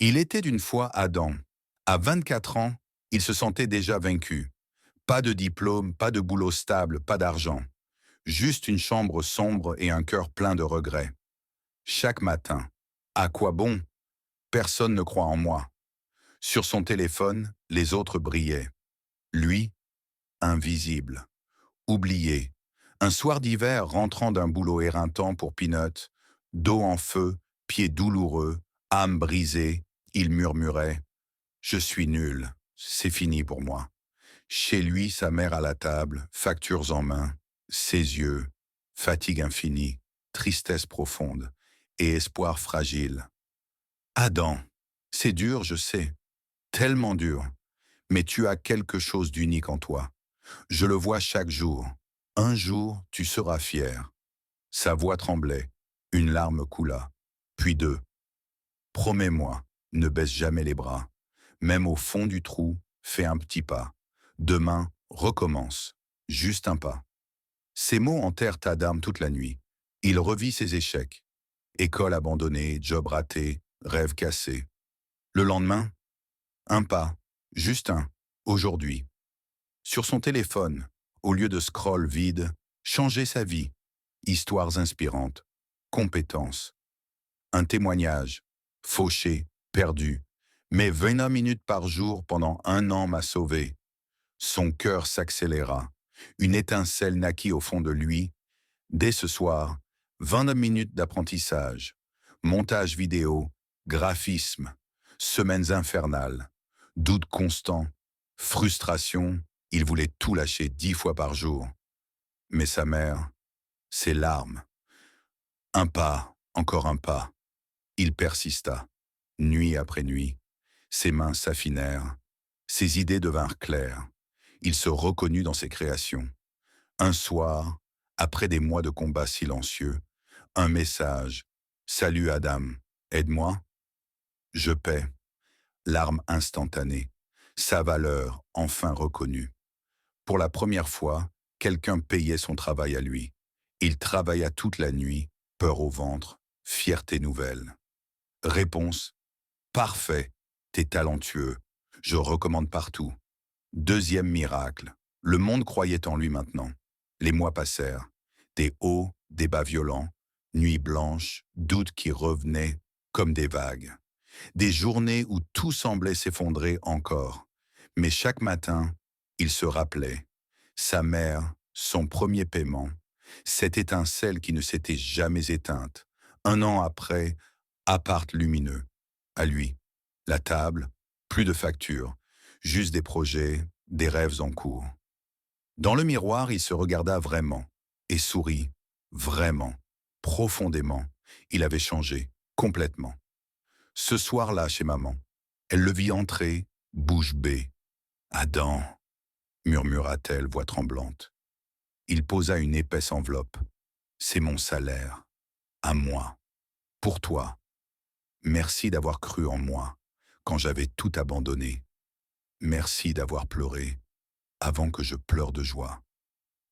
Il était d'une fois Adam. À 24 ans, il se sentait déjà vaincu. Pas de diplôme, pas de boulot stable, pas d'argent. Juste une chambre sombre et un cœur plein de regrets. Chaque matin. À quoi bon? Personne ne croit en moi. Sur son téléphone, les autres brillaient. Lui, invisible. Oublié. Un soir d'hiver, rentrant d'un boulot éreintant pour Peanut, dos en feu, pieds douloureux, âme brisée, il murmurait: je suis nul, c'est fini pour moi. Chez lui, sa mère à la table, factures en main, ses yeux, fatigue infinie, tristesse profonde et espoir fragile. Adam, c'est dur, je sais, tellement dur, mais tu as quelque chose d'unique en toi. Je le vois chaque jour. Un jour, tu seras fier. Sa voix tremblait, une larme coula, puis deux. Promets-moi, ne baisse jamais les bras. Même au fond du trou, fais un petit pas. Demain, recommence. Juste un pas. Ces mots enterrent Adam toute la nuit. Il revit ses échecs. École abandonnée, job raté, rêve cassé. Le lendemain, un pas. Juste un. Aujourd'hui. Sur son téléphone, au lieu de scroll vide, changer sa vie. Histoires inspirantes. Compétences. Un témoignage. Fauché, perdu. Mais 29 minutes par jour pendant 1 an m'a sauvé. Son cœur s'accéléra. Une étincelle naquit au fond de lui. Dès ce soir, 29 minutes d'apprentissage. Montage vidéo, graphisme, semaines infernales, doutes constants, frustration. Il voulait tout lâcher 10 fois par jour. Mais sa mère, ses larmes. Un pas, encore un pas. Il persista. Nuit après nuit, ses mains s'affinèrent, ses idées devinrent claires. Il se reconnut dans ses créations. Un soir, après des mois de combats silencieux, un message: Salut Adam, aide-moi. Je paie. Larme instantanée. Sa valeur enfin reconnue. Pour la première fois, quelqu'un payait son travail à lui. Il travailla toute la nuit, peur au ventre, fierté nouvelle. Réponse: parfait, t'es talentueux. Je recommande partout. Deuxième miracle. Le monde croyait en lui maintenant. Les mois passèrent. Des hauts, des bas violents, nuits blanches, doutes qui revenaient comme des vagues. Des journées où tout semblait s'effondrer encore. Mais chaque matin, il se rappelait. Sa mère, son premier paiement, cette étincelle qui ne s'était jamais éteinte. 1 an après, appart lumineux. À lui. La table, plus de factures, juste des projets, des rêves en cours. Dans le miroir, il se regarda vraiment et sourit, vraiment, profondément. Il avait changé, complètement. Ce soir-là, chez maman, elle le vit entrer, bouche bée. Adam, murmura-t-elle, voix tremblante. Il posa une épaisse enveloppe. C'est mon salaire, à moi, pour toi. Merci d'avoir cru en moi quand j'avais tout abandonné. Merci d'avoir pleuré avant que je pleure de joie.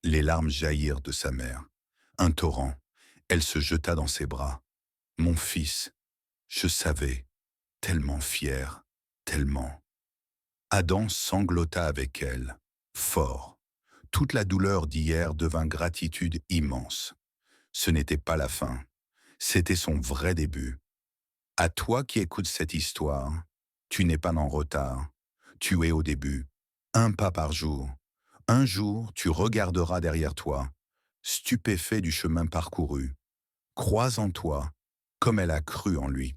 Les larmes jaillirent de sa mère. Un torrent. Elle se jeta dans ses bras. Mon fils, je savais, tellement fier, tellement. Adam sanglota avec elle, fort. Toute la douleur d'hier devint gratitude immense. Ce n'était pas la fin. C'était son vrai début. À toi qui écoutes cette histoire, tu n'es pas en retard. Tu es au début. Un pas par jour. Un jour, tu regarderas derrière toi, stupéfait du chemin parcouru. Crois en toi, comme elle a cru en lui.